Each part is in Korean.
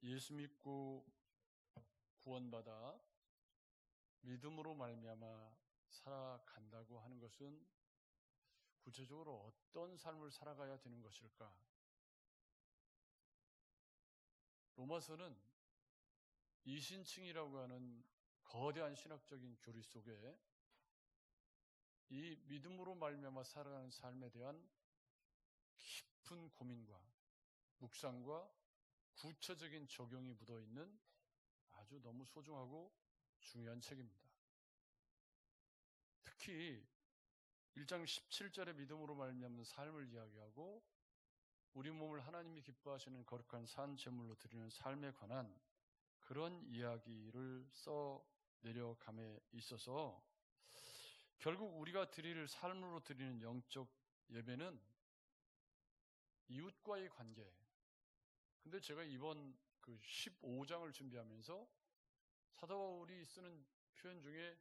예수 믿고 구원받아 믿음으로 말미암아 살아간다고 하는 것은 구체적으로 어떤 삶을 살아가야 되는 것일까? 로마서는 이신층이라고 하는 거대한 신학적인 교리 속에 이 믿음으로 말미암아 살아가는 삶에 대한 깊은 고민과 묵상과 구체적인 적용이 묻어있는 아주 너무 소중하고 중요한 책입니다. 특히 1장 17절의 믿음으로 말미암는 삶을 이야기하고 우리 몸을 하나님이 기뻐하시는 거룩한 산 제물로 드리는 삶에 관한 그런 이야기를 써 내려감에 있어서 결국 우리가 드릴 삶으로 드리는 영적 예배는 이웃과의 관계. 근데 제가 이번 그 15장을 준비하면서 사도 바울이 쓰는 표현 중에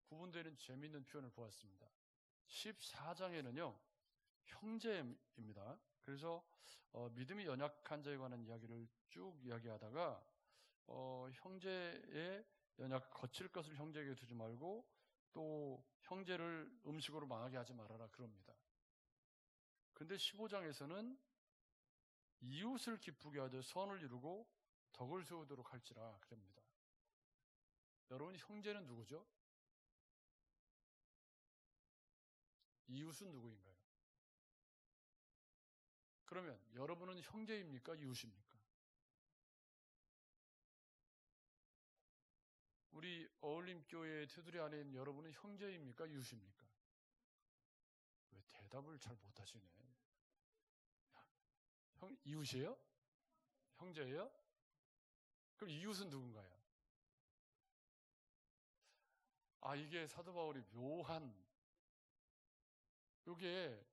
구분되는 재미있는 표현을 보았습니다. 14장에는요 형제입니다. 그래서 믿음이 연약한 자에 관한 이야기를 쭉 이야기하다가 형제의 거칠 것을 형제에게 두지 말고 또 형제를 음식으로 망하게 하지 말아라 그럽니다. 근데 15장에서는 이웃을 기쁘게 하되 선을 이루고 덕을 세우도록 할지라 그럽니다. 여러분, 형제는 누구죠? 이웃은 누구인가요? 그러면 여러분은 형제입니까? 이웃입니까? 우리 어울림교회 테두리 안에 있는 여러분은 형제입니까? 이웃입니까? 왜 대답을 잘 못하시네. 이웃이에요? 형제예요? 그럼 이웃은 누군가요? 이게 사도 바울이 묘한, 이게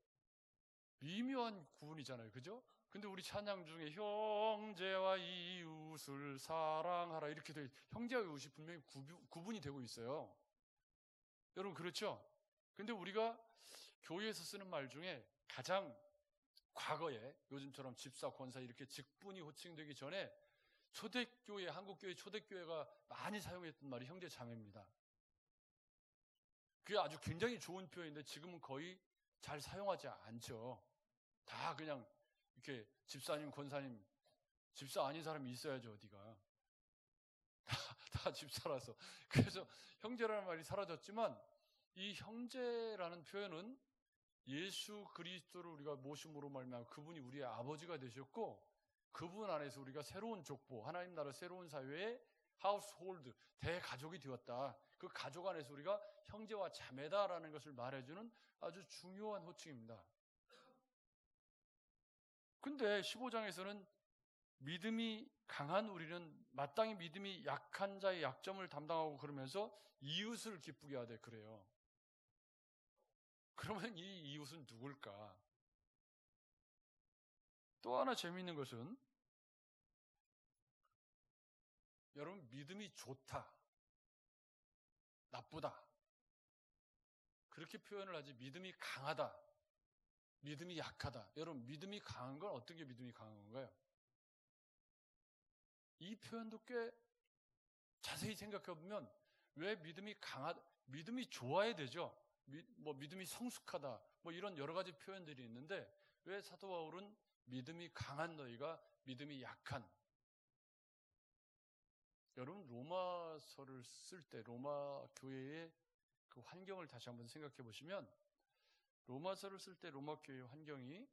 미묘한 구분이잖아요. 그죠? 근데 우리 찬양 중에 형제와 이웃을 사랑하라 이렇게 돼, 형제와 이웃이 분명히 구분이 되고 있어요. 여러분, 그렇죠? 근데 우리가 교회에서 쓰는 말 중에 가장 과거에 요즘처럼 집사, 권사 이렇게 직분이 호칭되기 전에 초대교회, 한국교회 초대교회가 많이 사용했던 말이 형제 자매입니다. 그게 아주 굉장히 좋은 표현인데 지금은 거의 잘 사용하지 않죠. 다 그냥 이렇게 집사님, 권사님, 집사 아닌 사람이 있어야죠, 어디가. 다 집사라서. 그래서 형제라는 말이 사라졌지만 이 형제라는 표현은 예수 그리스도를 우리가 모심으로 말미암아 그분이 우리의 아버지가 되셨고 그분 안에서 우리가 새로운 족보, 하나님 나라 새로운 사회의 하우스홀드, 대가족이 되었다. 그 가족 안에서 우리가 형제와 자매다라는 것을 말해주는 아주 중요한 호칭입니다. 근데 15장에서는 믿음이 강한 우리는 마땅히 믿음이 약한 자의 약점을 담당하고 그러면서 이웃을 기쁘게 하되 그래요. 그러면 이 이웃은 누굴까? 또 하나 재미있는 것은 여러분, 믿음이 좋다, 나쁘다 그렇게 표현을 하지 믿음이 강하다, 믿음이 약하다. 여러분, 믿음이 강한 건 어떤 게 믿음이 강한 건가요? 이 표현도 꽤 자세히 생각해 보면 왜 믿음이 좋아야 되죠? 믿음이 성숙하다, 이런 여러 가지 표현들이 있는데 왜 사도 바울은 믿음이 강한 너희가 믿음이 약한? 여러분, 로마서를 쓸 때 로마 교회의 그 환경을 다시 한번 생각해 보시면 로마서를 쓸 때 로마 교회의 환경이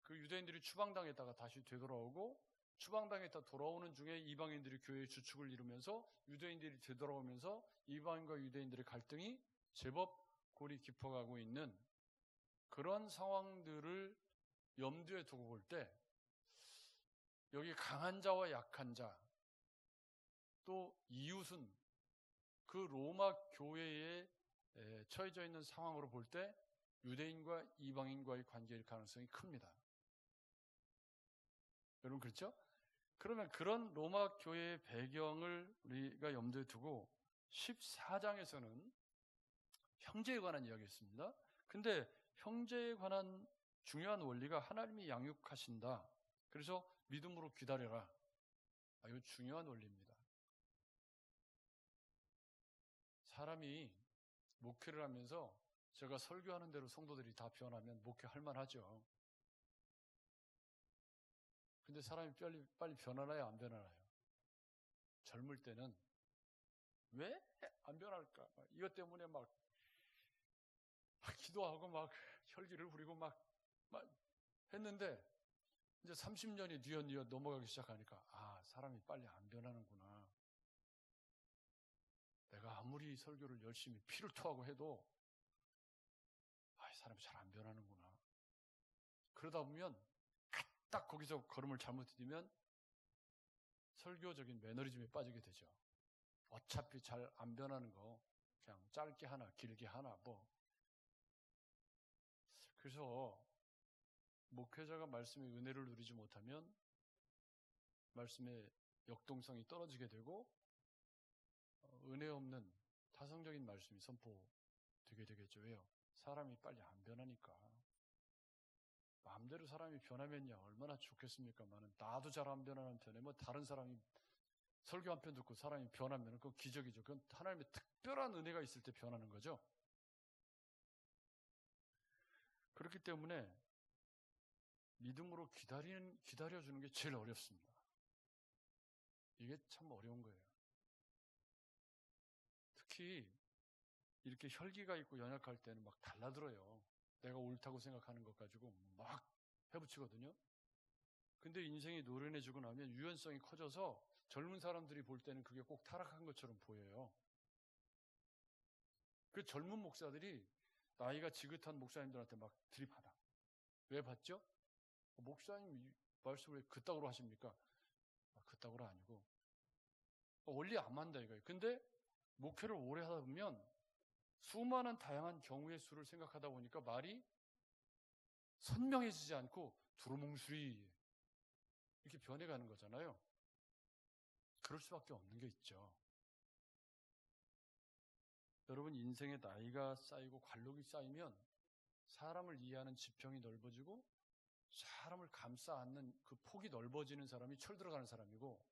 그 유대인들이 추방당했다가 다시 되돌아오고 추방당했다 돌아오는 중에 이방인들이 교회의 주축을 이루면서 유대인들이 되돌아오면서 이방인과 유대인들의 갈등이 제법 골이 깊어가고 있는 그런 상황들을 염두에 두고 볼 때 여기 강한 자와 약한 자 또 이웃은 그 로마 교회에 처해져 있는 상황으로 볼 때 유대인과 이방인과의 관계일 가능성이 큽니다. 여러분, 그렇죠? 그러면 그런 로마 교회의 배경을 우리가 염두에 두고 14장에서는 형제에 관한 이야기가 있습니다. 근데 형제에 관한 중요한 원리가 하나님이 양육하신다. 그래서 믿음으로 기다려라. 이거 중요한 원리입니다. 사람이 목회를 하면서 제가 설교하는 대로 성도들이 다 변하면 목회할 만하죠. 근데 사람이 빨리 변하나요? 안 변하나요? 젊을 때는 왜 안 변할까? 이것 때문에 막 기도하고 막 혈기를 부리고 막 했는데 이제 30년이 뉘엿뉘엿 넘어가기 시작하니까 사람이 빨리 안 변하는구나. 내가 아무리 설교를 열심히 피를 토하고 해도 사람이 잘 안 변하는구나. 그러다 보면 딱 거기서 걸음을 잘못 디디면 설교적인 매너리즘에 빠지게 되죠. 어차피 잘 안 변하는 거 그냥 짧게 하나 길게 하나 그래서 목회자가 말씀의 은혜를 누리지 못하면 말씀의 역동성이 떨어지게 되고 은혜 없는 타성적인 말씀이 선포되게 되겠죠. 왜요? 사람이 빨리 안 변하니까. 마음대로 사람이 변하면요 얼마나 좋겠습니까? 나도 잘 안 변하는 편에 다른 사람이 설교 한 편 듣고 사람이 변하면 그건 기적이죠. 그건 하나님의 특별한 은혜가 있을 때 변하는 거죠. 그렇기 때문에 믿음으로 기다려주는 게 제일 어렵습니다. 이게 참 어려운 거예요. 특히 이렇게 혈기가 있고 연약할 때는 막 달라들어요. 내가 옳다고 생각하는 것 가지고 막 해붙이거든요. 근데 인생이 노련해지고 나면 유연성이 커져서 젊은 사람들이 볼 때는 그게 꼭 타락한 것처럼 보여요. 그 젊은 목사들이 나이가 지긋한 목사님들한테 막 들이받아. 왜 받죠? 목사님 말씀 왜 그따구로 하십니까? 그따구로 아니고 원리 안 맞는다 이거예요. 근데 목회를 오래 하다 보면 수많은 다양한 경우의 수를 생각하다 보니까 말이 선명해지지 않고 두루뭉술이 이렇게 변해가는 거잖아요. 그럴 수밖에 없는 게 있죠. 여러분 인생의 나이가 쌓이고 관록이 쌓이면 사람을 이해하는 지평이 넓어지고 사람을 감싸 안는 그 폭이 넓어지는 사람이 철들어가는 사람이고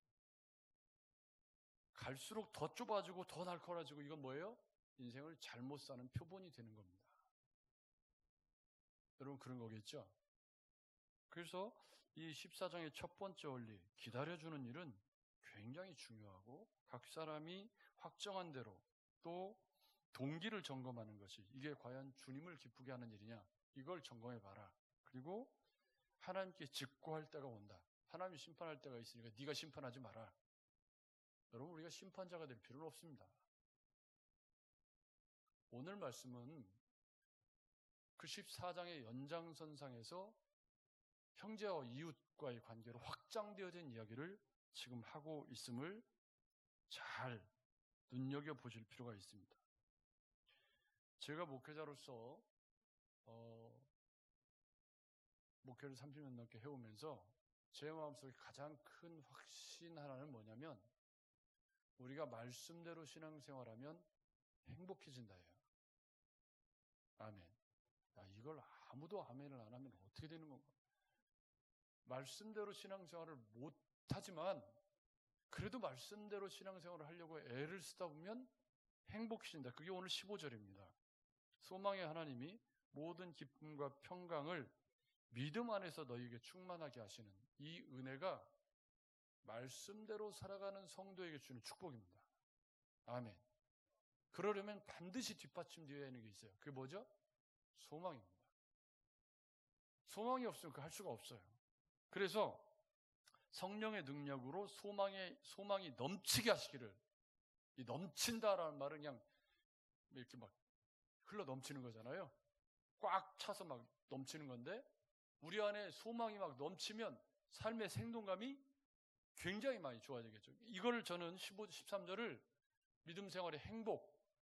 갈수록 더 좁아지고 더 날카로워지고 이건 뭐예요? 인생을 잘못 사는 표본이 되는 겁니다. 여러분 그런 거겠죠? 그래서 이 14장의 첫 번째 원리 기다려주는 일은 굉장히 중요하고 각 사람이 확정한 대로 또 동기를 점검하는 것이 이게 과연 주님을 기쁘게 하는 일이냐 이걸 점검해봐라. 그리고 하나님께 직고할 때가 온다. 하나님이 심판할 때가 있으니까 네가 심판하지 마라. 여러분 우리가 심판자가 될 필요는 없습니다. 오늘 말씀은 그 14장의 연장선상에서 형제와 이웃과의 관계로 확장되어진 이야기를 지금 하고 있음을 잘 눈여겨보실 필요가 있습니다. 제가 목회자로서 목회를 30년 넘게 해오면서 제 마음속에 가장 큰 확신 하나는 뭐냐면 우리가 말씀대로 신앙생활하면 행복해진다예요. 아멘. 이걸 아무도 아멘을 안 하면 어떻게 되는 건가? 말씀대로 신앙생활을 못하지만 그래도 말씀대로 신앙생활을 하려고 애를 쓰다 보면 행복해진다. 그게 오늘 15절입니다. 소망의 하나님이 모든 기쁨과 평강을 믿음 안에서 너희에게 충만하게 하시는 이 은혜가 말씀대로 살아가는 성도에게 주는 축복입니다. 아멘. 그러려면 반드시 뒷받침되어야 하는 게 있어요. 그게 뭐죠? 소망입니다. 소망이 없으면 그 할 수가 없어요. 그래서 성령의 능력으로 소망이 넘치게 하시기를. 이 넘친다라는 말은 그냥 이렇게 막 흘러 넘치는 거잖아요. 꽉 차서 막 넘치는 건데 우리 안에 소망이 막 넘치면 삶의 생동감이 굉장히 많이 좋아지겠죠. 이걸 저는 13절을 믿음 생활의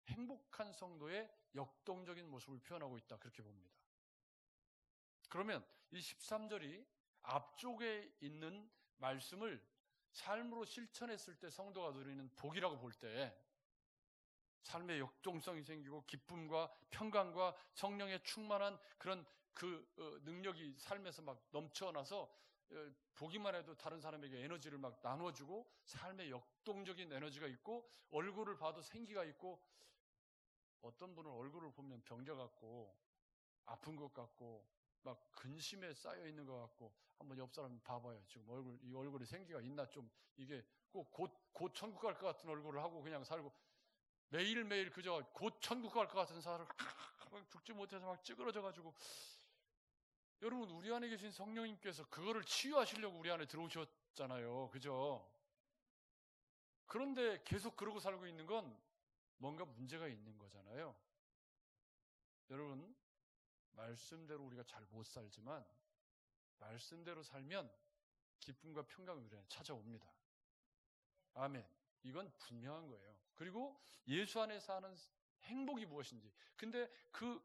행복한 성도의 역동적인 모습을 표현하고 있다. 그렇게 봅니다. 그러면 이 13절이 앞쪽에 있는 말씀을 삶으로 실천했을 때 성도가 누리는 복이라고 볼 때 삶의 역동성이 생기고 기쁨과 평강과 성령의 충만한 그런 그 능력이 삶에서 막 넘쳐나서 보기만 해도 다른 사람에게 에너지를 막 나눠주고 삶의 역동적인 에너지가 있고 얼굴을 봐도 생기가 있고 어떤 분은 얼굴을 보면 병자 같고 아픈 것 같고 막 근심에 쌓여 있는 것 같고 한번 옆 사람 봐봐요. 지금 이 얼굴에 생기가 있나 좀 이게 곧 천국 갈 것 같은 얼굴을 하고 그냥 살고 매일매일 그저 곧 천국 갈 것 같은 사람을 죽지 못해서 막 찌그러져가지고 여러분 우리 안에 계신 성령님께서 그거를 치유하시려고 우리 안에 들어오셨잖아요. 그죠? 그런데 계속 그러고 살고 있는 건 뭔가 문제가 있는 거잖아요. 여러분 말씀대로 우리가 잘 못 살지만 말씀대로 살면 기쁨과 평강이 우리 안에 찾아옵니다. 아멘. 이건 분명한 거예요. 그리고 예수 안에 사는 행복이 무엇인지. 근데 그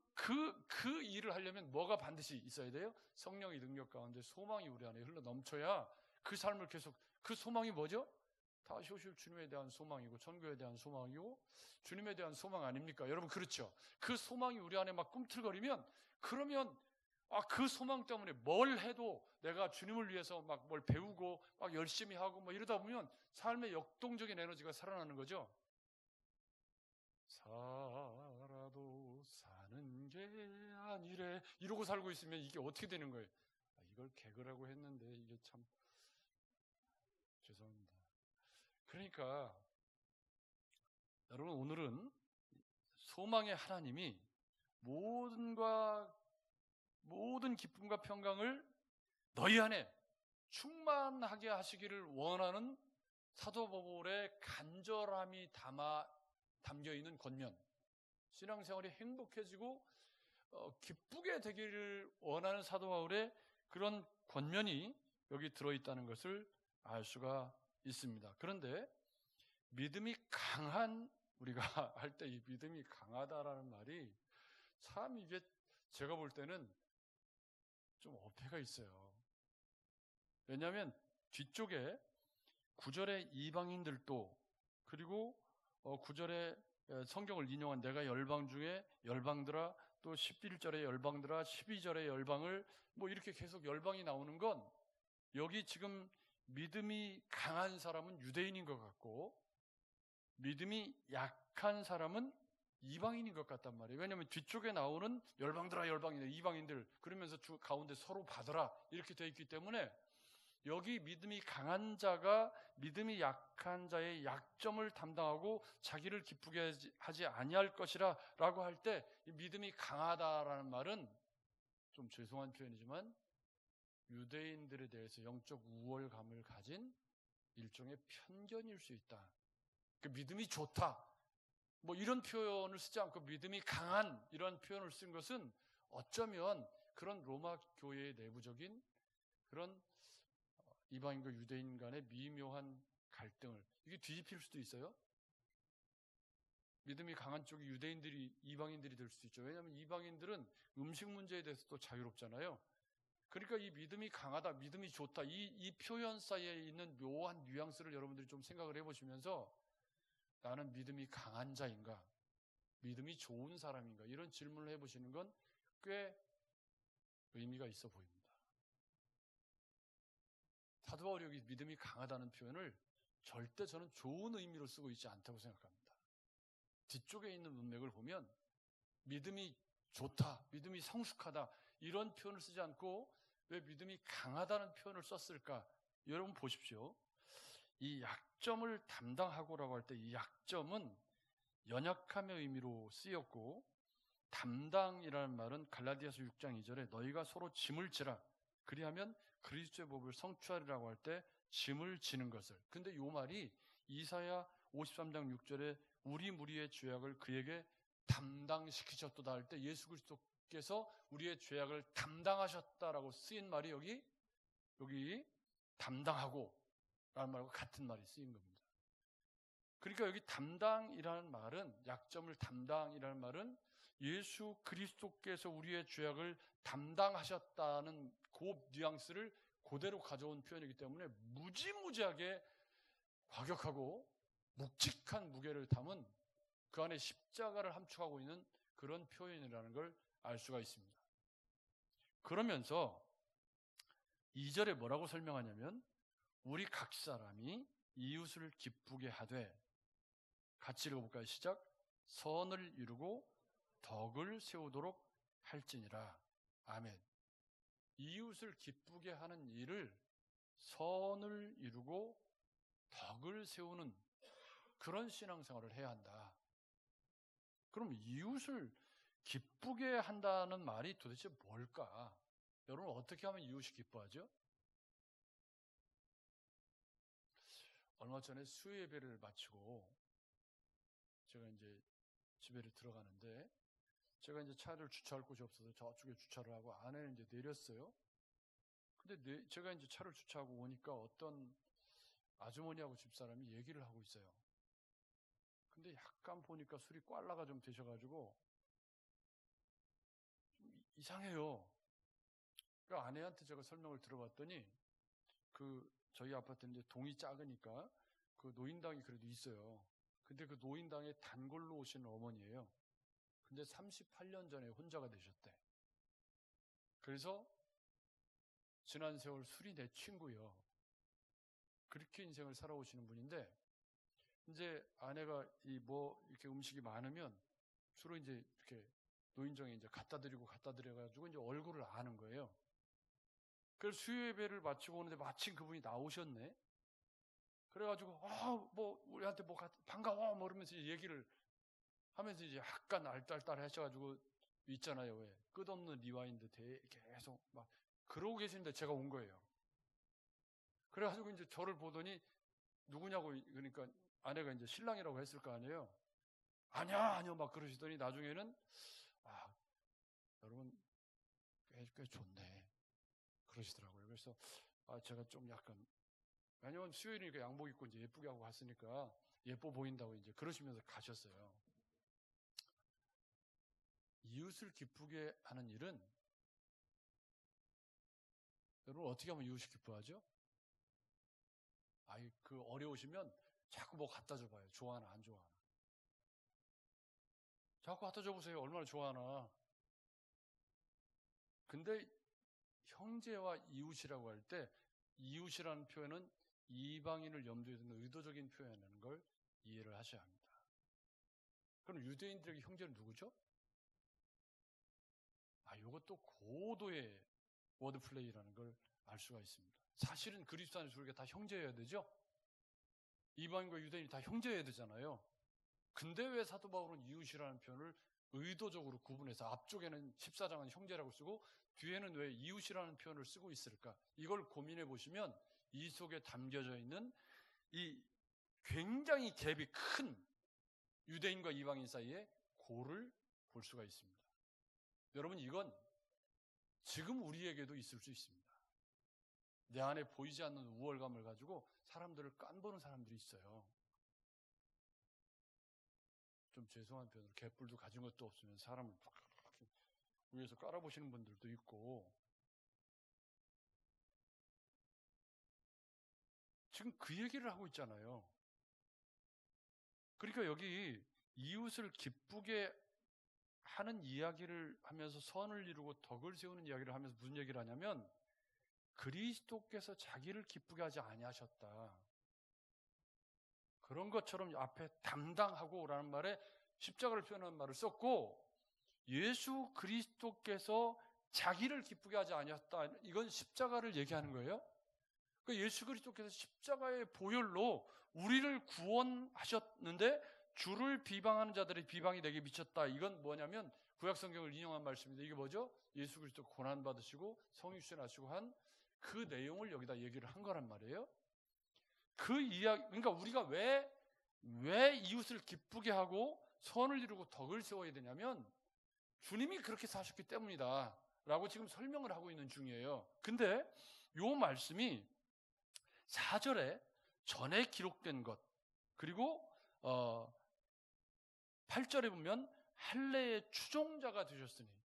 일을 하려면 뭐가 반드시 있어야 돼요? 성령의 능력 가운데 소망이 우리 안에 흘러 넘쳐야 그 삶을 계속, 그 소망이 뭐죠? 다시 오실 주님에 대한 소망이고 천국에 대한 소망이고 주님에 대한 소망 아닙니까? 여러분 그렇죠? 그 소망이 우리 안에 막 꿈틀거리면 그러면 그 소망 때문에 뭘 해도 내가 주님을 위해서 막 뭘 배우고 막 열심히 하고 뭐 이러다 보면 삶의 역동적인 에너지가 살아나는 거죠. 살아도 사는 게 아니래 이러고 살고 있으면 이게 어떻게 되는 거예요? 이걸 개그라고 했는데 이게 참 죄송합니다. 그러니까 여러분 오늘은 소망의 하나님이 모든 기쁨과 평강을 너희 안에 충만하게 하시기를 원하는 사도 바울의 간절함이 담겨 있는 권면, 신앙생활이 행복해지고 기쁘게 되기를 원하는 사도 바울의 그런 권면이 여기 들어있다는 것을 알 수가 있습니다. 그런데 믿음이 강한 우리가 할 때 이 믿음이 강하다라는 말이 참 이게 제가 볼 때는 좀 어폐가 있어요. 왜냐하면 뒤쪽에 9절에 이방인들도 그리고 9절에 성경을 인용한 내가 열방 중에 열방들아 또 11절에 열방들아 12절에 열방을 뭐 이렇게 계속 열방이 나오는 건 여기 지금 믿음이 강한 사람은 유대인인 것 같고 믿음이 약한 사람은 이방인인 것 같단 말이에요. 왜냐하면 뒤쪽에 나오는 열방들아 열방인들 이방인들 그러면서 가운데 서로 받으라 이렇게 되어 있기 때문에 여기 믿음이 강한 자가 믿음이 약한 자의 약점을 담당하고 자기를 기쁘게 하지 아니할 것이라 라고 할 때 이 믿음이 강하다라는 말은 좀 죄송한 표현이지만 유대인들에 대해서 영적 우월감을 가진 일종의 편견일 수 있다. 그 믿음이 좋다 뭐 이런 표현을 쓰지 않고 믿음이 강한 이런 표현을 쓴 것은 어쩌면 그런 로마 교회의 내부적인 그런 이방인과 유대인 간의 미묘한 갈등을 이게 뒤집힐 수도 있어요. 믿음이 강한 쪽이 유대인들이 이방인들이 될 수도 있죠. 왜냐하면 이방인들은 음식 문제에 대해서도 자유롭잖아요. 그러니까 이 믿음이 강하다, 믿음이 좋다 이 표현 사이에 있는 묘한 뉘앙스를 여러분들이 좀 생각을 해보시면서 나는 믿음이 강한 자인가? 믿음이 좋은 사람인가? 이런 질문을 해보시는 건 꽤 의미가 있어 보입니다. 사도 바울이 여기 믿음이 강하다는 표현을 절대 저는 좋은 의미로 쓰고 있지 않다고 생각합니다. 뒤쪽에 있는 문맥을 보면 믿음이 좋다, 믿음이 성숙하다 이런 표현을 쓰지 않고 왜 믿음이 강하다는 표현을 썼을까? 여러분 보십시오. 이 약점을 담당하고라고 할 때 이 약점은 연약함의 의미로 쓰였고 담당이라는 말은 갈라디아서 6장 2절에 너희가 서로 짐을 지라 그리하면 그리스도의 법을 성취하리라고 할 때 짐을 지는 것을. 근데 이 말이 이사야 53장 6절에 우리 무리의 죄악을 그에게 담당시키셨도다 할 때 예수 그리스도께서 우리의 죄악을 담당하셨다라고 쓰인 말이 여기 담당하고 라는 말과 같은 말이 쓰인 겁니다. 그러니까 여기 담당이라는 말은 약점을 담당이라는 말은 예수 그리스도께서 우리의 죄악을 담당하셨다는 그 뉘앙스를 그대로 가져온 표현이기 때문에 무지무지하게 과격하고 묵직한 무게를 담은 그 안에 십자가를 함축하고 있는 그런 표현이라는 걸 알 수가 있습니다. 그러면서 2절에 뭐라고 설명하냐면 우리 각 사람이 이웃을 기쁘게 하되, 같이 읽어볼까요? 시작. 선을 이루고 덕을 세우도록 할지니라. 아멘. 이웃을 기쁘게 하는 일을 선을 이루고 덕을 세우는 그런 신앙생활을 해야 한다. 그럼 이웃을 기쁘게 한다는 말이 도대체 뭘까? 여러분, 어떻게 하면 이웃이 기뻐하죠? 얼마 전에 수요 예배를 마치고 제가 이제 집에를 들어가는데, 제가 이제 차를 주차할 곳이 없어서 저쪽에 주차를 하고 안에 이제 내렸어요. 근데 제가 이제 차를 주차하고 오니까 어떤 아주머니하고 집사람이 얘기를 하고 있어요. 근데 약간 보니까 술이 꽐라가 좀 되셔가지고 좀 이상해요. 그 아내한테 제가 설명을 들어봤더니, 저희 아파트는 이제 동이 작으니까 그 노인당이 그래도 있어요. 근데 그 노인당에 단골로 오시는 어머니예요. 근데 38년 전에 혼자가 되셨대. 그래서 지난 세월 술이 내 친구요. 그렇게 인생을 살아오시는 분인데, 이제 아내가 이렇게 음식이 많으면 주로 이제 이렇게 노인정에 이제 갖다 드려가지고 이제 얼굴을 아는 거예요. 그래서 수요 예배를 마치고 오는데 마침 그분이 나오셨네. 그래가지고 우리한테 반가워 이러면서 얘기를 하면서 이제 약간 알딸딸 하셔가지고 있잖아요. 왜 끝없는 리와인드 계속 막 그러고 계시는데 제가 온 거예요. 그래가지고 이제 저를 보더니 누구냐고, 그러니까 아내가 이제 신랑이라고 했을 거 아니에요. 아니야 막 그러시더니 나중에는 여러분 꽤 좋네 그러시더라고요. 그래서 제가 좀 약간, 왜냐면 수요일이니까 양복 입고 이제 예쁘게 하고 갔으니까 예뻐 보인다고 이제 그러시면서 가셨어요. 이웃을 기쁘게 하는 일은, 여러분 어떻게 하면 이웃이 기뻐하죠? 어려우시면 자꾸 뭐 갖다 줘봐요. 좋아하나 안 좋아하나. 자꾸 갖다 줘보세요. 얼마나 좋아하나. 근데 형제와 이웃이라고 할 때 이웃이라는 표현은 이방인을 염두에 두는 의도적인 표현이라는 걸 이해를 하셔야 합니다. 그럼 유대인들에게 형제는 누구죠? 이것도 고도의 워드플레이라는 걸 알 수가 있습니다. 사실은 그리스도 안에서 우리가 다 형제여야 되죠? 이방인과 유대인이 다 형제여야 되잖아요. 근데 왜 사도 바울은 이웃이라는 표현을 의도적으로 구분해서 앞쪽에는 14장은 형제라고 쓰고 뒤에는 왜 이웃이라는 표현을 쓰고 있을까? 이걸 고민해 보시면 이 속에 담겨져 있는 이 굉장히 갭이 큰 유대인과 이방인 사이의 고를 볼 수가 있습니다. 여러분, 이건 지금 우리에게도 있을 수 있습니다. 내 안에 보이지 않는 우월감을 가지고 사람들을 깐보는 사람들이 있어요. 좀 죄송한 표현으로 개뿔도 가진 것도 없으면 사람을 위에서 깔아보시는 분들도 있고, 지금 그 얘기를 하고 있잖아요. 그러니까 여기 이웃을 기쁘게 하는 이야기를 하면서 선을 이루고 덕을 세우는 이야기를 하면서 무슨 얘기를 하냐면, 그리스도께서 자기를 기쁘게 하지 아니하셨다. 그런 것처럼 앞에 담당하고라는 말에 십자가를 표현하는 말을 썼고, 예수 그리스도께서 자기를 기쁘게 하지 아니하셨다. 이건 십자가를 얘기하는 거예요. 그러니까 예수 그리스도께서 십자가의 보혈로 우리를 구원하셨는데 주를 비방하는 자들의 비방이 내게 미쳤다. 이건 뭐냐면 구약 성경을 인용한 말씀입니다. 이게 뭐죠? 예수 그리스도 고난 받으시고 성육신하시고 한 그 내용을 여기다 얘기를 한 거란 말이에요. 그 이야기, 그러니까 우리가 왜 이웃을 기쁘게 하고 선을 이루고 덕을 세워야 되냐면 주님이 그렇게 사셨기 때문이다 라고 지금 설명을 하고 있는 중이에요. 근데 요 말씀이 4절에 전에 기록된 것, 그리고 8절에 보면 할례의 추종자가 되셨으니.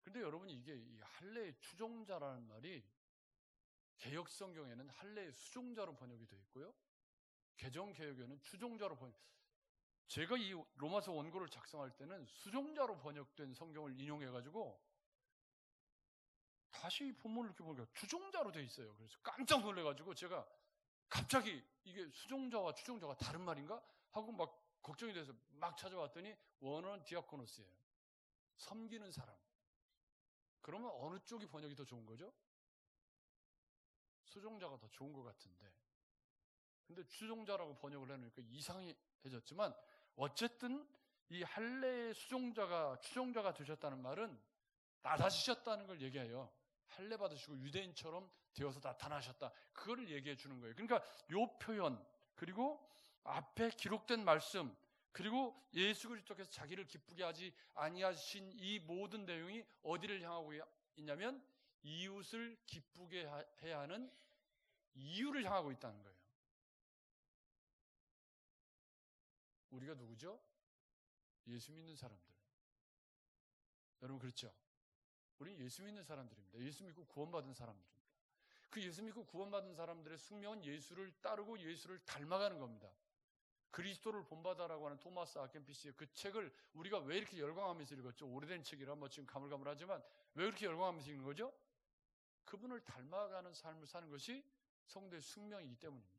근데 여러분, 이게 이 할례의 추종자라는 말이 개역 성경에는 할례의 수종자로 번역이 되어 있고요. 개정 개역에는 추종자로 번역. 제가 이 로마서 원고를 작성할 때는 수종자로 번역된 성경을 인용해가지고 다시 본문을 이렇게 보니까 추종자로 돼 있어요. 그래서 깜짝 놀래가지고 제가 갑자기 이게 수종자와 추종자가 다른 말인가? 하고 막 걱정이 돼서 막 찾아왔더니 원어는 디아코노스예요. 섬기는 사람. 그러면 어느 쪽이 번역이 더 좋은 거죠? 수종자가 더 좋은 것 같은데. 근데 추종자라고 번역을 해놓으니까 이상해졌지만 어쨌든 이 할례의 추종자가 되셨다는 말은 나다지셨다는 걸 얘기해요. 할례 받으시고 유대인처럼 되어서 나타나셨다. 그거를 얘기해 주는 거예요. 그러니까 이 표현, 그리고 앞에 기록된 말씀, 그리고 예수 그리스도께서 자기를 기쁘게 하지 아니하신 이 모든 내용이 어디를 향하고 있냐면 이웃을 기쁘게 해야 하는 이유를 향하고 있다는 거예요. 우리가 누구죠? 예수 믿는 사람들. 여러분 그렇죠? 우리는 예수 믿는 사람들입니다. 예수 믿고 구원받은 사람들입니다. 그 예수 믿고 구원받은 사람들의 숙명은 예수를 따르고 예수를 닮아가는 겁니다. 그리스도를 본받아라고 하는 토마스 아켄피스의 그 책을 우리가 왜 이렇게 열광하면서 읽었죠? 오래된 책이라 지금 가물가물하지만 왜 그렇게 열광하면서 읽는 거죠? 그분을 닮아가는 삶을 사는 것이 성도의 숙명이기 때문입니다.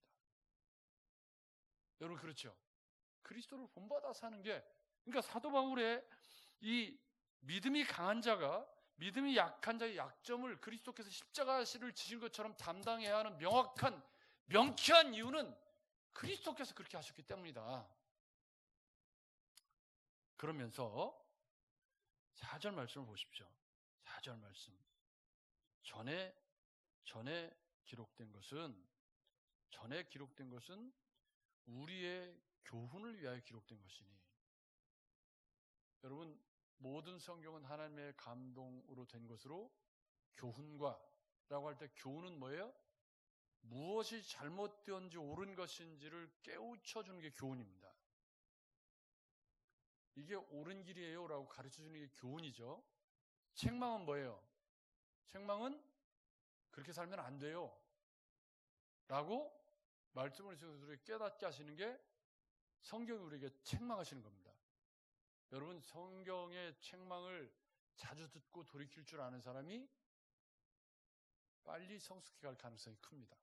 여러분 그렇죠? 그리스도를 본받아 사는 게, 그러니까 사도 바울의 이 믿음이 강한 자가 믿음이 약한 자의 약점을 그리스도께서 십자가를 지신 것처럼 담당해야 하는 명쾌한 이유는 그리스도께서 그렇게 하셨기 때문이다. 그러면서 4절 말씀을 보십시오. 4절 말씀. 전에 기록된 것은 우리의 교훈을 위하여 기록된 것이니. 여러분, 모든 성경은 하나님의 감동으로 된 것으로 교훈과라고 할 때 교훈은 뭐예요? 무엇이 잘못되었는지 옳은 것인지를 깨우쳐 주는 게 교훈입니다. 이게 옳은 길이에요 라고 가르쳐 주는 게 교훈이죠. 책망은 뭐예요? 책망은 그렇게 살면 안 돼요 라고 말씀을 우리에게 깨닫게 하시는 게 성경이 우리에게 책망하시는 겁니다. 여러분, 성경의 책망을 자주 듣고 돌이킬 줄 아는 사람이 빨리 성숙해 갈 가능성이 큽니다.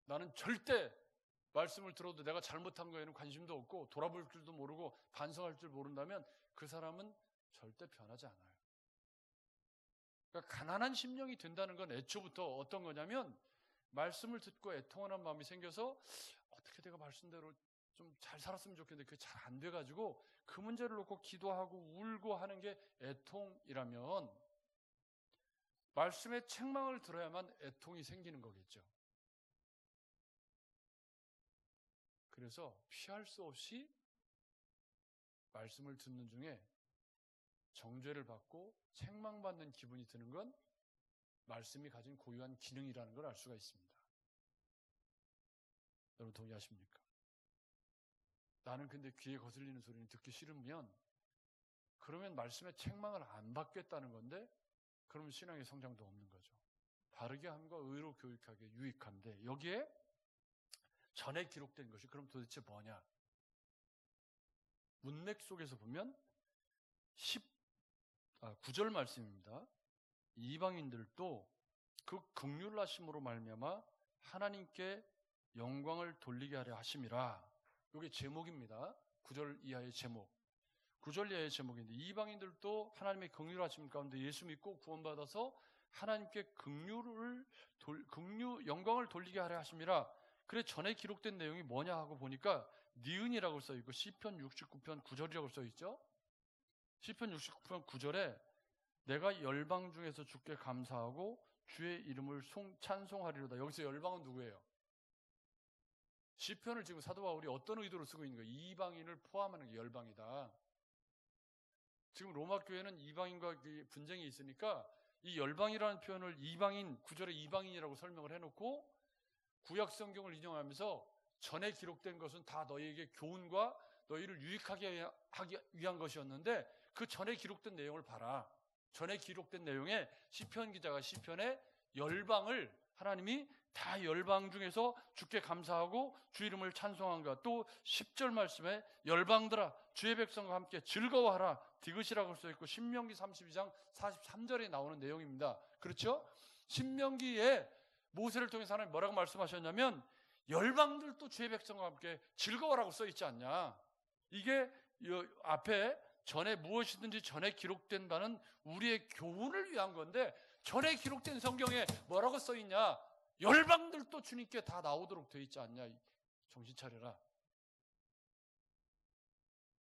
나는 절대 말씀을 들어도 내가 잘못한 거에는 관심도 없고 돌아볼 줄도 모르고 반성할 줄 모른다면 그 사람은 절대 변하지 않아요. 그러니까 가난한 심령이 된다는 건 애초부터 어떤 거냐면 말씀을 듣고 애통하는 마음이 생겨서 어떻게 내가 말씀대로 좀 잘 살았으면 좋겠는데 그게 잘 안 돼가지고 그 문제를 놓고 기도하고 울고 하는 게 애통이라면 말씀의 책망을 들어야만 애통이 생기는 거겠죠. 그래서 피할 수 없이 말씀을 듣는 중에 정죄를 받고 책망받는 기분이 드는 건 말씀이 가진 고유한 기능이라는 걸 알 수가 있습니다. 여러분 동의하십니까? 나는 근데 귀에 거슬리는 소리는 듣기 싫으면 그러면 말씀의 책망을 안 받겠다는 건데 그러면 신앙의 성장도 없는 거죠. 바르게 함과 의로 교육하기에 유익한데 여기에 전에 기록된 것이 그럼 도대체 뭐냐? 문맥 속에서 보면 9절 말씀입니다. 이방인들도 그 긍휼하심으로 말미암아 하나님께 영광을 돌리게 하려 하심이라. 이게 제목입니다. 9절 이하의 제목. 9절 이하의 제목인데 이방인들도 하나님의 긍휼하심 가운데 예수 믿고 구원받아서 하나님께 영광을 돌리게 하려 하심이라. 그래 전에 기록된 내용이 뭐냐 하고 보니까 니은이라고 써있고 시편 69편 9절이라고 써있죠. 시편 69편 9절에 내가 열방 중에서 주께 감사하고 주의 이름을 찬송하리로다. 여기서 열방은 누구예요? 시편을 지금 사도 바울이 어떤 의도로 쓰고 있는 거예요? 이방인을 포함하는 게 열방이다. 지금 로마 교회는 이방인과 분쟁이 있으니까 이 열방이라는 표현을 이방인, 9절에 이방인이라고 설명을 해놓고 구약 성경을 인용하면서 전에 기록된 것은 다 너희에게 교훈과 너희를 유익하게 하기 위한 것이었는데 그 전에 기록된 내용을 봐라. 전에 기록된 내용에 시편 기자가 시편에 열방을 하나님이 다 열방 중에서 주께 감사하고 주 이름을 찬송한가. 또 10절 말씀에 열방들아 주의 백성과 함께 즐거워하라 디귿이라고 써있고 신명기 32장 43절에 나오는 내용입니다. 그렇죠? 신명기에 모세를 통해서 하나님 뭐라고 말씀하셨냐면 열방들도 주의 백성과 함께 즐거워라고 써있지 않냐. 이게 앞에 전에 무엇이든지 전에 기록된 바는 우리의 교훈을 위한 건데 전에 기록된 성경에 뭐라고 써있냐. 열방들도 주님께 다 나오도록 되어 있지 않냐. 정신 차려라.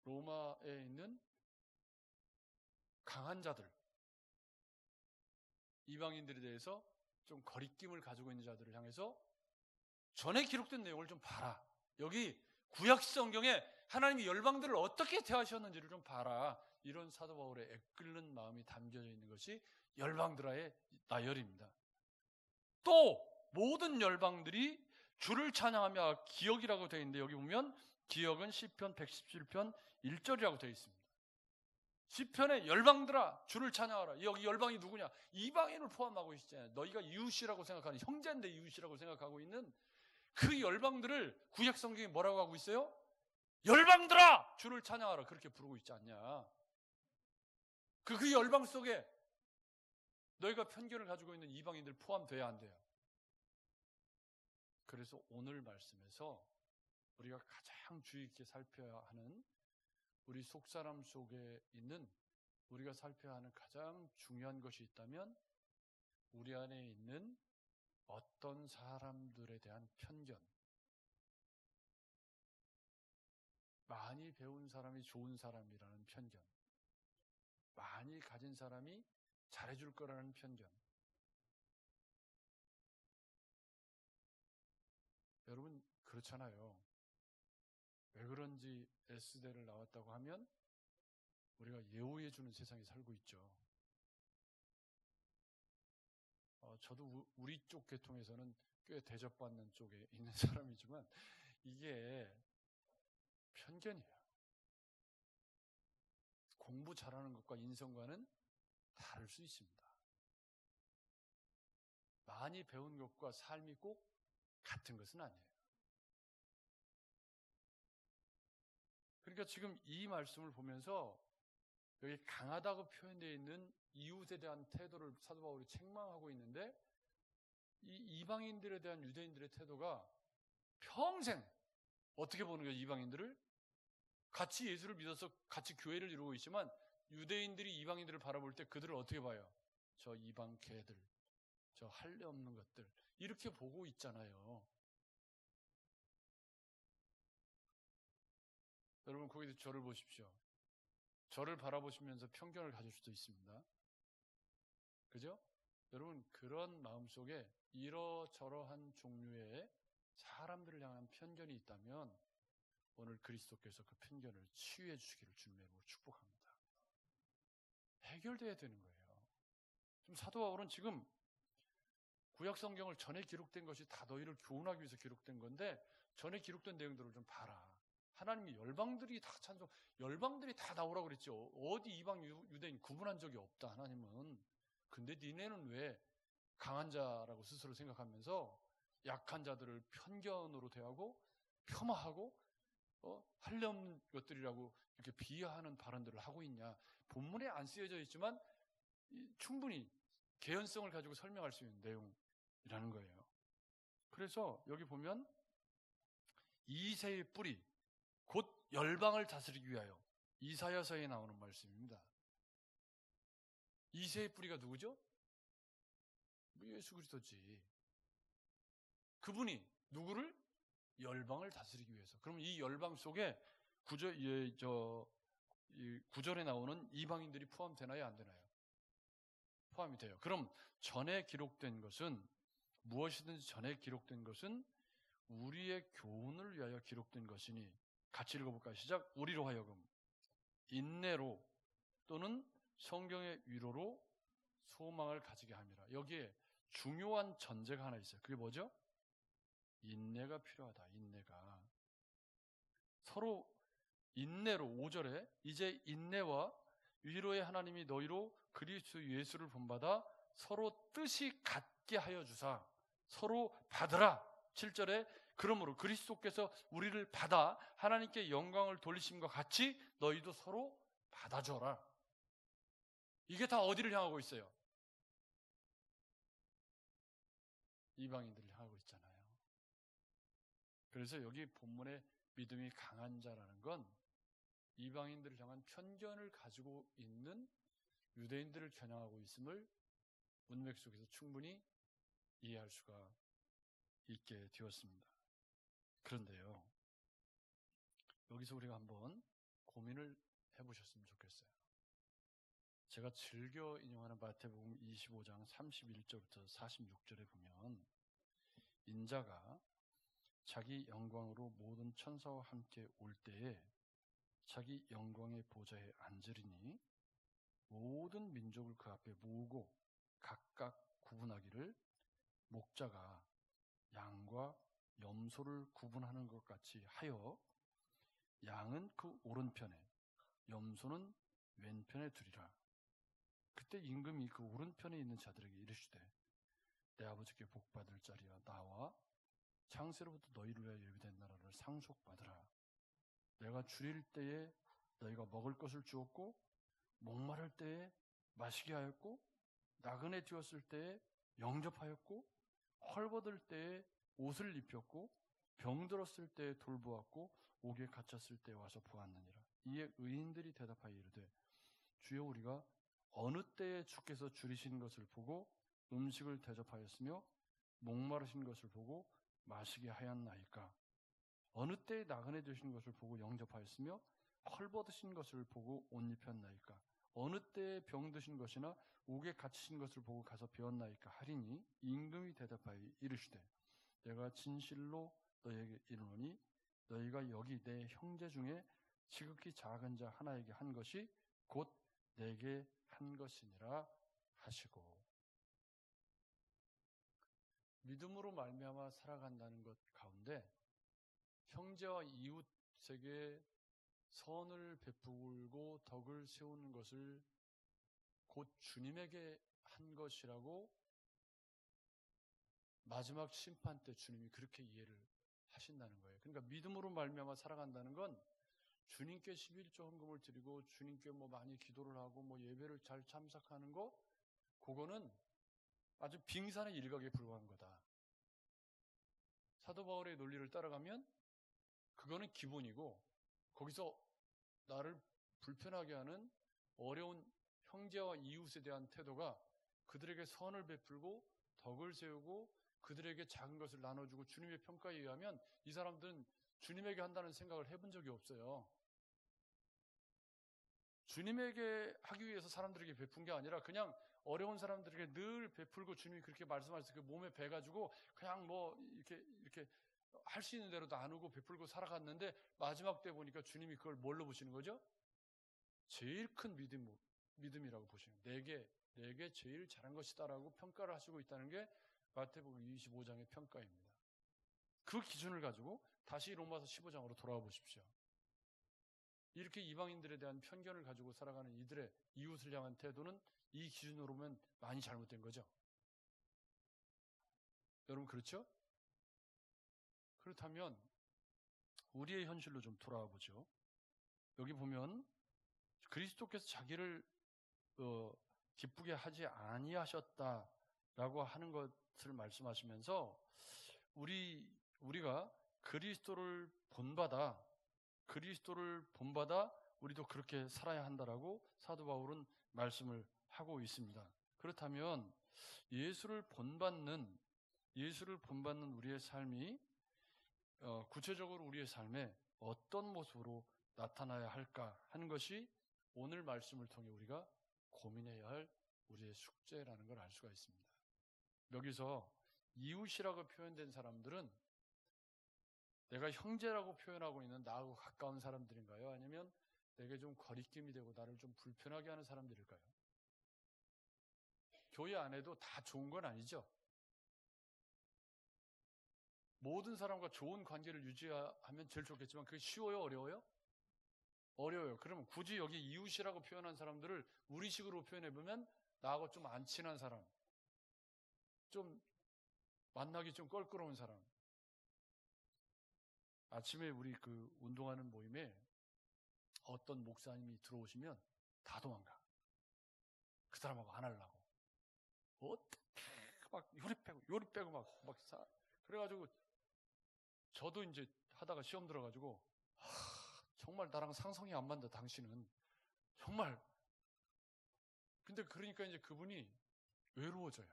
로마에 있는 강한 자들, 이방인들에 대해서 좀 거리낌을 가지고 있는 자들을 향해서 전에 기록된 내용을 좀 봐라. 여기 구약 성경에 하나님이 열방들을 어떻게 대하셨는지를 좀 봐라. 이런 사도 바울의 애끓는 마음이 담겨져 있는 것이 열방들아의 나열입니다. 또 모든 열방들이 주를 찬양하며 기억이라고 되어 있는데 여기 보면 기억은 시편 117편 1절이라고 되어 있습니다. 시편에 열방들아 주를 찬양하라. 여기 열방이 누구냐? 이방인을 포함하고 있잖아요. 너희가 이웃이라고 생각하는, 형제인데 이웃이라고 생각하고 있는 그 열방들을 구약 성경이 뭐라고 하고 있어요? 열방들아 주를 찬양하라. 그렇게 부르고 있지 않냐. 그 열방 속에 너희가 편견을 가지고 있는 이방인들 포함돼야 안 돼요. 그래서 오늘 말씀에서 우리가 가장 주의 깊게 살펴야 하는, 우리 속사람 속에 있는 우리가 살펴야 하는 가장 중요한 것이 있다면 우리 안에 있는 어떤 사람들에 대한 편견. 많이 배운 사람이 좋은 사람이라는 편견, 많이 가진 사람이 잘해줄 거라는 편견. 여러분 그렇잖아요. 왜 그런지 S대를 나왔다고 하면 우리가 예우해주는 세상에 살고 있죠. 저도 우리 쪽 계통에서는 꽤 대접받는 쪽에 있는 사람이지만 이게 편견이에요. 공부 잘하는 것과 인성과는 다를 수 있습니다. 많이 배운 것과 삶이 꼭 같은 것은 아니에요. 그러니까 지금 이 말씀을 보면서 여기 강하다고 표현되어 있는 이웃에 대한 태도를 사도 바울이 책망하고 있는데 이 이방인들에 대한 유대인들의 태도가 평생 어떻게 보는 거예요? 이방인들을 같이 예수를 믿어서 같이 교회를 이루고 있지만 유대인들이 이방인들을 바라볼 때 그들을 어떻게 봐요? 저 이방 개들, 저 할례 없는 것들, 이렇게 보고 있잖아요. 여러분 거기서 저를 보십시오. 저를 바라보시면서 편견을 가질 수도 있습니다. 그죠? 여러분 그런 마음속에 이러저러한 종류의 사람들을 향한 편견이 있다면 오늘 그리스도께서 그 편견을 치유해 주시기를 주님의 이름으로 축복합니다. 해결돼야 되는 거예요. 지금 사도 바울은 지금 구약 성경을 전에 기록된 것이 다 너희를 교훈하기 위해서 기록된 건데 전에 기록된 내용들을 좀 봐라. 하나님이 열방들이 다 찬송, 열방들이 다 나오라고 그랬죠. 어디 이방 유대인 구분한 적이 없다 하나님은. 근데 니네는 왜 강한 자라고 스스로 생각하면서 약한 자들을 편견으로 대하고 폄하하고 할례 없는 것들이라고 이렇게 비하하는 발언들을 하고 있냐. 본문에 안 쓰여져 있지만 충분히 개연성을 가지고 설명할 수 있는 내용이라는 거예요. 그래서 여기 보면 이새의 뿌리 곧 열방을 다스리기 위하여, 이사야서에 나오는 말씀입니다. 이새의 뿌리가 누구죠? 예수 그리스도지. 그분이 누구를? 열방을 다스리기 위해서. 그럼 이 열방 속에 구절에 나오는 이방인들이 포함되나요? 안 되나요? 포함이 돼요. 그럼 전에 기록된 것은, 무엇이든지 전에 기록된 것은 우리의 교훈을 위하여 기록된 것이니, 같이 읽어볼까요? 시작. 우리로 하여금 인내로 또는 성경의 위로로 소망을 가지게 함이라. 여기에 중요한 전제가 하나 있어요. 그게 뭐죠? 인내가 필요하다. 인내가. 서로 인내로, 5절에 이제 인내와 위로의 하나님이 너희로 그리스도 예수를 본받아 서로 뜻이 같게 하여 주사. 서로 받으라. 7절에 그러므로 그리스도께서 우리를 받아 하나님께 영광을 돌리심과 같이 너희도 서로 받아줘라. 이게 다 어디를 향하고 있어요? 이방인들을 향하고 있잖아요. 그래서 여기 본문에 믿음이 강한 자라는 건 이방인들을 향한 편견을 가지고 있는 유대인들을 겨냥하고 있음을 문맥 속에서 충분히 이해할 수가 있게 되었습니다. 그런데요, 여기서 우리가 한번 고민을 해보셨으면 좋겠어요. 제가 즐겨 인용하는 마태복음 25장 31절부터 46절에 보면 인자가 자기 영광으로 모든 천사와 함께 올 때에 자기 영광의 보좌에 앉으리니 모든 민족을 그 앞에 모으고 각각 구분하기를 목자가 양과 염소를 구분하는 것 같이 하여 양은 그 오른편에 염소는 왼편에 두리라. 그때 임금이 그 오른편에 있는 자들에게 이르시되 내 아버지께 복받을 자리야 나와 창세로부터 너희를 위하여 예비된 나라를 상속받으라. 내가 줄일 때에 너희가 먹을 것을 주었고 목마를 때에 마시게 하였고 나그네 되었을 때에 영접하였고 헐벗을 때에 옷을 입혔고 병들었을 때에 돌보았고 옥에 갇혔을 때에 와서 보았느니라. 이에 의인들이 대답하여 이르되 주여 우리가 어느 때에 주께서 줄이신 것을 보고 음식을 대접하였으며 목마르신 것을 보고 마시게 하였나이까? 어느 때에 나그네 되신 것을 보고 영접하였으며 헐벗으신 것을 보고 옷 입혔나이까? 어느 때에 병드신 것이나 옥에 갇히신 것을 보고 가서 배웠나이까? 하리니 임금이 대답하여 이르시되 내가 진실로 너희에게 이르노니 너희가 여기 내 형제 중에 지극히 작은 자 하나에게 한 것이 곧 내게 한 것이니라 하시고. 믿음으로 말미암아 살아간다는 것 가운데 형제와 이웃에게 선을 베풀고 덕을 세우는 것을 곧 주님에게 한 것이라고 마지막 심판 때 주님이 그렇게 이해를 하신다는 거예요. 그러니까 믿음으로 말미암아 살아간다는 건 주님께 11조 헌금을 드리고 주님께 많이 기도를 하고 예배를 잘 참석하는 거, 그거는 아주 빙산의 일각에 불과한 거다. 사도 바울의 논리를 따라가면 그거는 기본이고 거기서 나를 불편하게 하는 어려운 형제와 이웃에 대한 태도가 그들에게 선을 베풀고 덕을 세우고 그들에게 작은 것을 나눠주고 주님의 평가에 의하면 이 사람들은 주님에게 한다는 생각을 해본 적이 없어요. 주님에게 하기 위해서 사람들에게 베푼 게 아니라 그냥 어려운 사람들에게 늘 베풀고 주님이 그렇게 말씀하셔서 그 몸에 배가지고 그냥 이렇게 할 수 있는 대로 나누고 베풀고 살아갔는데 마지막 때 보니까 주님이 그걸 뭘로 보시는 거죠? 제일 큰 믿음이라고 보시는 거예요. 내게 제일 잘한 것이다라고 평가를 하시고 있다는 게 마태복음 25장의 평가입니다. 그 기준을 가지고 다시 로마서 15장으로 돌아와 보십시오. 이렇게 이방인들에 대한 편견을 가지고 살아가는 이들의 이웃을 향한 태도는 이 기준으로 보면 많이 잘못된 거죠. 여러분 그렇죠? 그렇다면 우리의 현실로 좀 돌아와 보죠. 여기 보면 그리스도께서 자기를 기쁘게 하지 아니하셨다라고 하는 것을 말씀하시면서 우리가 그리스도를 본받아 우리도 그렇게 살아야 한다라고 사도 바울은 말씀을 하고 있습니다. 그렇다면 예수를 본받는 우리의 삶이 구체적으로 우리의 삶에 어떤 모습으로 나타나야 할까 하는 것이 오늘 말씀을 통해 우리가 고민해야 할 우리의 숙제라는 걸 알 수가 있습니다. 여기서 이웃이라고 표현된 사람들은 내가 형제라고 표현하고 있는 나하고 가까운 사람들인가요? 아니면 내게 좀 거리낌이 되고 나를 좀 불편하게 하는 사람들일까요? 교회 안에도 다 좋은 건 아니죠. 모든 사람과 좋은 관계를 유지하면 제일 좋겠지만 그게 쉬워요? 어려워요? 어려워요. 그러면 굳이 여기 이웃이라고 표현한 사람들을 우리식으로 표현해보면 나하고 좀 안 친한 사람, 좀 만나기 좀 껄끄러운 사람. 아침에 우리 그 운동하는 모임에 어떤 목사님이 들어오시면 다 도망가. 그 사람하고 안 하려고. 어떻게 막 요리 빼고 막 그래가지고 저도 이제 하다가 시험 들어가지고 정말 나랑 상성이 안 맞는다 당신은 정말. 근데 그러니까 이제 그분이 외로워져요.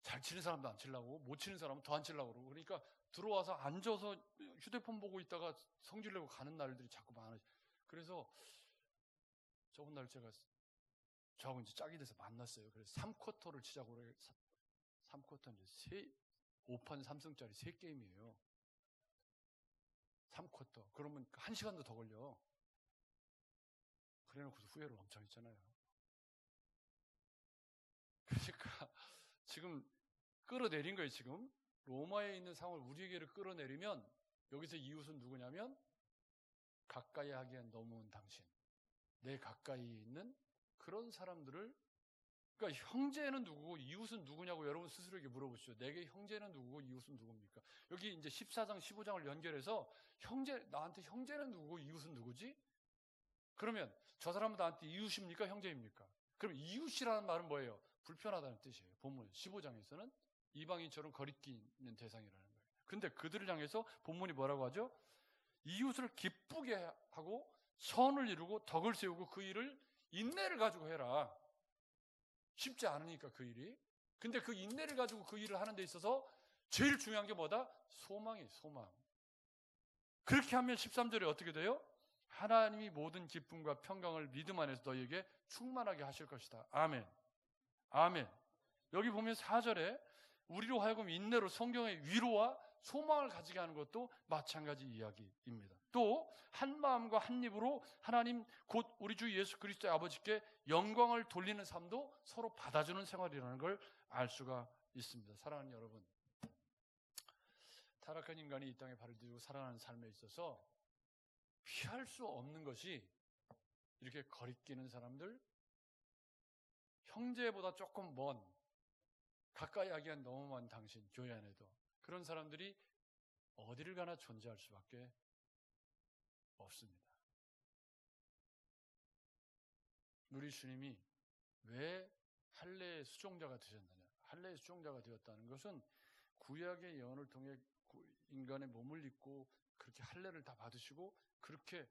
잘 치는 사람도 안 치려고, 못 치는 사람은 더 안 치려고 그러고. 그러니까 들어와서 앉아서 휴대폰 보고 있다가 성질 내고 가는 날들이 자꾸 많아요. 그래서 저번 날 제가 저하고 이제 짝이 돼서 만났어요. 그래서 3쿼터를 치자고 그래. 3쿼터 이제 5판 3승짜리 3게임이에요. 3쿼터. 그러면 1시간도 더 걸려. 그래놓고서 후회를 엄청 했잖아요. 그러니까 지금 끌어내린 거예요. 지금 로마에 있는 상황을 우리에게로 끌어내리면 여기서 이웃은 누구냐면 가까이 하기엔 너무 먼 당신, 내 가까이 있는 그런 사람들을. 그러니까 형제는 누구고 이웃은 누구냐고 여러분 스스로에게 물어보시죠. 내게 형제는 누구고 이웃은 누굽니까? 여기 이제 14장 15장을 연결해서 나한테 형제는 누구고 이웃은 누구지? 그러면 저 사람은 나한테 이웃입니까? 형제입니까? 그럼 이웃이라는 말은 뭐예요? 불편하다는 뜻이에요. 본문 15장에서는 이방인처럼 거리끼는 대상이라는 거예요. 근데 그들을 향해서 본문이 뭐라고 하죠? 이웃을 기쁘게 하고 선을 이루고 덕을 세우고 그 일을 인내를 가지고 해라. 쉽지 않으니까 그 일이. 근데 그 인내를 가지고 그 일을 하는 데 있어서 제일 중요한 게 뭐다? 소망이에요. 소망. 그렇게 하면 13절에 어떻게 돼요? 하나님이 모든 기쁨과 평강을 믿음 안에서 너희에게 충만하게 하실 것이다. 아멘. 아멘. 여기 보면 4절에 우리로 하여금 인내로 성경의 위로와 소망을 가지게 하는 것도 마찬가지 이야기입니다. 또 한 마음과 한 입으로 하나님 곧 우리 주 예수 그리스도의 아버지께 영광을 돌리는 삶도 서로 받아주는 생활이라는 걸 알 수가 있습니다. 사랑하는 여러분, 타락한 인간이 이 땅에 발을 들고 살아가는 삶에 있어서 피할 수 없는 것이 이렇게 거리끼는 사람들, 형제보다 조금 먼, 가까이 하기엔 너무 먼 당신, 교회 안에도 그런 사람들이 어디를 가나 존재할 수밖에 없습니다. 우리 주님이 왜 할례의 수종자가 되셨느냐? 할례의 수종자가 되었다는 것은 구약의 예언을 통해 인간의 몸을 입고 그렇게 할례를 다 받으시고 그렇게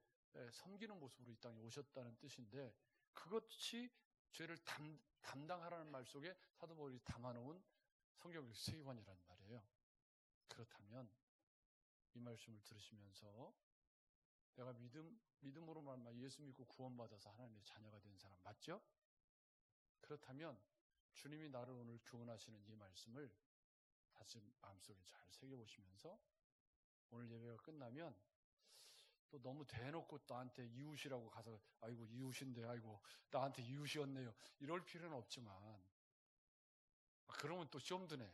섬기는 모습으로 이 땅에 오셨다는 뜻인데, 그것이 죄를 담당하라는 말 속에 사도 바울이 담아놓은 성경의 세계관이란 말이에요. 그렇다면 이 말씀을 들으시면서 내가 믿음으로 말미암아 예수 믿고 구원받아서 하나님의 자녀가 된 사람 맞죠? 그렇다면 주님이 나를 오늘 교훈하시는 이 말씀을 다시 마음속에 잘 새겨보시면서 오늘 예배가 끝나면 또 너무 대놓고 나한테 이웃이라고 가서 아이고 이웃인데 아이고 나한테 이웃이었네요 이럴 필요는 없지만, 그러면 또 시험 드네.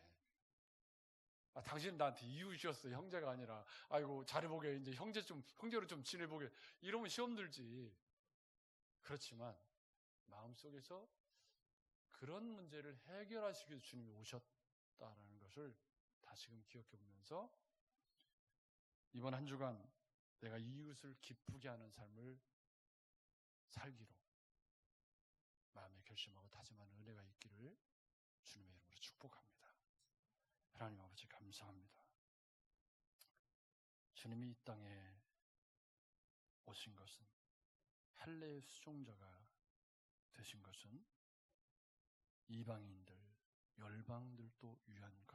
당신 나한테 이웃이었어, 형제가 아니라. 아이고 잘해보게, 이제 형제로 좀 지내보게, 이러면 시험 들지. 그렇지만 마음속에서 그런 문제를 해결하시기 위해서 주님이 오셨다라는 것을 다시금 기억해 보면서 이번 한 주간 내가 이웃을 기쁘게 하는 삶을 살기로 마음에 결심하고 다짐하는 은혜가 있기를 주님의 이름으로 축복합니다. 하나님 아버지 감사합니다. 주님이 이 땅에 오신 것은, 할례의 수종자가 되신 것은 이방인들, 열방들도 위한